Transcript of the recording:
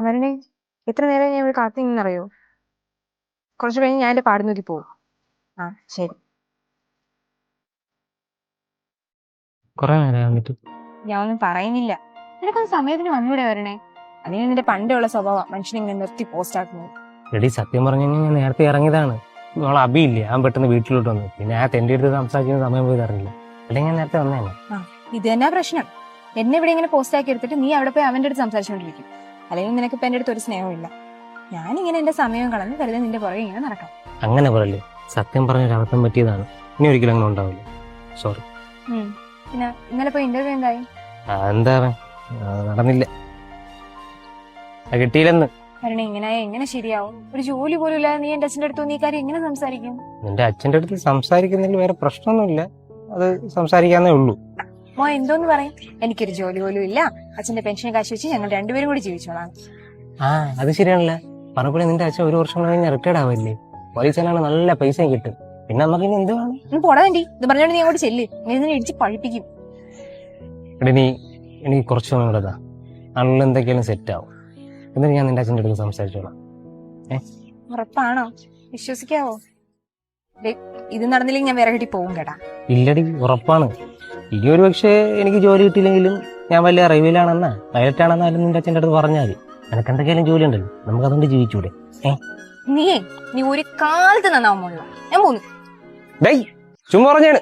അവരനെ എത്ര നേരം ഞാൻ ഇവിടെ കാത്തു നിന്നറിയോ? കുറച്ച് കഴിഞ്ഞ് ഞാൻ എന്റെ പാട് നോക്കി പോകും. ആ ശരി. കൊറേ നേരം വന്നിട്ട് ഞാൻ ഒന്നും പറയുന്നില്ല. നിനക്കൊന്ന് സമയത്തിന് വന്നൂടെ വരണേ? അതിന് നിന്റെ പണ്ടുള്ള സ്വഭാവം മനുഷ്യനിങ്ങനെ നിർത്തി പോസ്റ്റ് ആക്കുന്നത്. എടി സത്യം പറഞ്ഞു കഴിഞ്ഞാൽ ഞാൻ നേരത്തെ ഇറങ്ങിയതാണ്. നമ്മളെ അബിയില്ലേ, അവൻ പെട്ടെന്ന് വീട്ടിലോട്ട് വന്നു. പിന്നെ ആ തെന്റെ അടുത്ത് സംസാരിക്കുന്ന സമയം പോയി അറിയില്ല. അല്ലെങ്കിൽ ഞാൻ നേരത്തെ വന്നേനെ. ഇത് തന്നെ പ്രശ്നം. എന്നെ ഇവിടെ ഇങ്ങനെ പോസ്റ്റ് ആക്കി എടുത്തിട്ട് നീ അവിടെ പോയി അവന്റെ അടുത്ത് സംസാരിച്ചുകൊണ്ടിരിക്കും. അല്ലെങ്കിൽ നിനക്ക് ഇപ്പൊ എന്റെ അടുത്ത് ഒരു സ്നേഹമില്ല. ഞാനിങ്ങനെ എന്റെ സമയം കളഞ്ഞ് കരുതി നിന്റെ പുറകെ ഇങ്ങനെ നടക്കാം. അങ്ങനെ പറയല്ലേ, സത്യം പറഞ്ഞൊരു അബദ്ധം പറ്റിയതാണ്. ഇനി ഒരിക്കലും അങ്ങനെ ഉണ്ടാവില്ല. സോറി. പിന്നെ ഇന്നലെ പോയി ഇന്റർവ്യൂ എന്തായി? എന്താ നടന്നില്ല, കിട്ടിയില്ലെന്ന്. കാരണം ഇങ്ങനെ എങ്ങനെ ശരിയാവും? ഒരു ജോലി പോലും ഇല്ലാതെ നീ എന്റെ അച്ഛൻ്റെ അടുത്ത് നീ കാര്യം എങ്ങനെ സംസാരിക്കും? നിന്റെ അച്ഛൻ്റെ അടുത്ത് സംസാരിക്കുന്നതിൽ വേറെ പ്രശ്നമൊന്നുമില്ല, അത് സംസാരിക്കാന്നേ ഉള്ളൂ. മോ എന്തോന്ന് പറയും? എനിക്കൊരു ജോലി പോലും ഇല്ല, അച്ഛന്റെ പെൻഷൻ കാശ് വെച്ച് ഞങ്ങൾ രണ്ടുപേരും കൂടി ജീവിച്ചോളാം. അത് ശരിയാണല്ലേ. പറഞ്ഞപ്പോഴേ നിന്റെ അച്ഛൻ 1 വർഷം കഴിഞ്ഞ് റിട്ടയർഡ് ആവല്ലേ? പോലീസിനാണ് നല്ല പൈസയും കിട്ടും. പിന്നെ നമുക്ക് ഇനി എന്ത് വേണം? പോടാ വേണ്ടി ഇത് പറഞ്ഞോണ്ട് നീ അങ്ങോട്ട് ചെല്ല്, നീ ഇടിച്ച് പഴിപ്പിക്കും. എനിക്ക് കുറച്ച് സമയം കൂടെ നല്ല എന്തൊക്കെയാലും സെറ്റ് ആവും. എന്നിട്ട് ഞാൻ നിന്റെ അച്ഛൻ്റെ അടുത്ത് സംസാരിച്ചോളാം. ഉറപ്പാണോ? വിശ്വസിക്കാവോ? ഇത് നടന്നില്ലെങ്കിൽ ഞാൻ വേറെ വീട്ടിൽ പോകും കേട്ടാ. ഇല്ലടി, ഉറപ്പാണ്. ഇനി ഒരു പക്ഷേ എനിക്ക് ജോലി കിട്ടിയില്ലെങ്കിലും ഞാൻ വലിയ റെയിൽവേയിലാണെന്നാ പൈലറ്റാണെന്നാലും നിന്റെ അച്ഛൻ്റെ അടുത്ത് പറഞ്ഞാൽ എനിക്ക് എന്തൊക്കെയാലും ജോലി ഉണ്ടല്ലോ, നമുക്ക് അതുകൊണ്ട് ജീവിച്ചൂടെ? നീ ഒരു കാലത്ത് നന്നാവുമ്പോൾ ഞാൻ പോന്നു. ചുമ്മാ പറഞ്ഞാണ്.